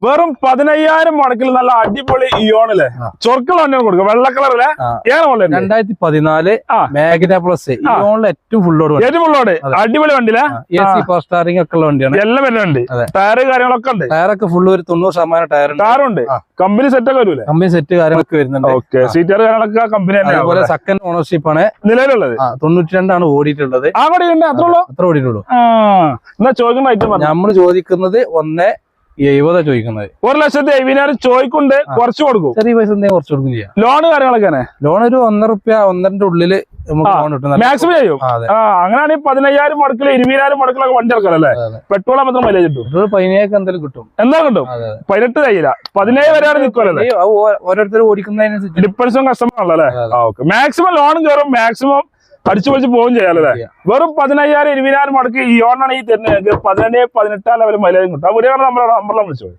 വെറും 15,000 മുടക്കിൽ നല്ല അടിപൊളി ഇയോണില് ചൊർക്കുള്ള വണ്ടി കൊടുക്കും. വെള്ള കളറിലെ 2014 മാഗ്ന പ്ലസ് ഇയോണിൽ ഏറ്റവും ഫുള്ളോട് അടിപൊളി വണ്ടിയിലെ AC പവർ സ്റ്റാറിംഗ് ഒക്കെ ഉള്ള വണ്ടിയാണ്. എല്ലാം വരുന്നുണ്ട്. ടയറ് കാര്യങ്ങളൊക്കെ ഉണ്ട്. ടയറൊക്കെ ഫുള്ള് ഒരു 90% ടയറുണ്ട്. കമ്പനി സെറ്റ് ഒക്കെ വരൂലേ? കമ്പനി സെറ്റ് കാര്യങ്ങളൊക്കെ വരുന്നുണ്ട്. ഓക്കെ, സീറ്റർ കാര്യങ്ങളൊക്കെ കമ്പനി അതുപോലെ സെക്കൻഡ് ഓണർഷിപ്പ് ആണ് നിലവിലുള്ളത്. 92 ആണ് ഓടിയിട്ടുള്ളത്. അത്ര ഓടിയിട്ടുള്ളൂ. എന്നാ ചോദിക്കുന്ന ഐറ്റം നമ്മള് ചോദിക്കുന്നത് 1,70,000 ചോദിക്കുന്നത്. 1,70,000 ചോദിക്കുണ്ട്. കുറച്ച് കൊടുക്കും. ചെറിയ പൈസ എന്തെങ്കിലും കുറച്ച് കൊടുക്കും ചെയ്യാം. ലോണ് കാര്യങ്ങളൊക്കെ ലോൺ ഒരു ₹1.5-1.5 ഉള്ളില് മാക്സിമം ചെയ്യും. അങ്ങനെയാണെങ്കിൽ 15,000 മുടക്കില് 20,000 മുടക്കിലൊക്കെ വണ്ടി ഇറക്കാനല്ലേ? പെട്രോൾ മാത്രം മൈലേജ് കിട്ടും. 17 എന്തായാലും കിട്ടും. എന്താ കിട്ടും? 18 കഴിയില്ല, 17 വരെയാണ് നിൽക്കുമല്ലേ? ഓരോരുത്തർ ഓടിക്കുന്നതിനനുസരിച്ച് ഡിപ്പെൻസും കസ്റ്റമർ ആണല്ലേ? മാക്സിമം ലോണും കയറും, മാക്സിമം അടിച്ചു പൊളിച്ച് പോവും ചെയ്യാലല്ലേ? വെറും 15,000 20,000 മുടക്കി ഈ ഓണാണ് ഈ തരുന്നത്. 17-18 ലെവൽ മൈലേജും കിട്ടും. ആ വീഡിയോ നമ്പറാണ് വിളിച്ചത്.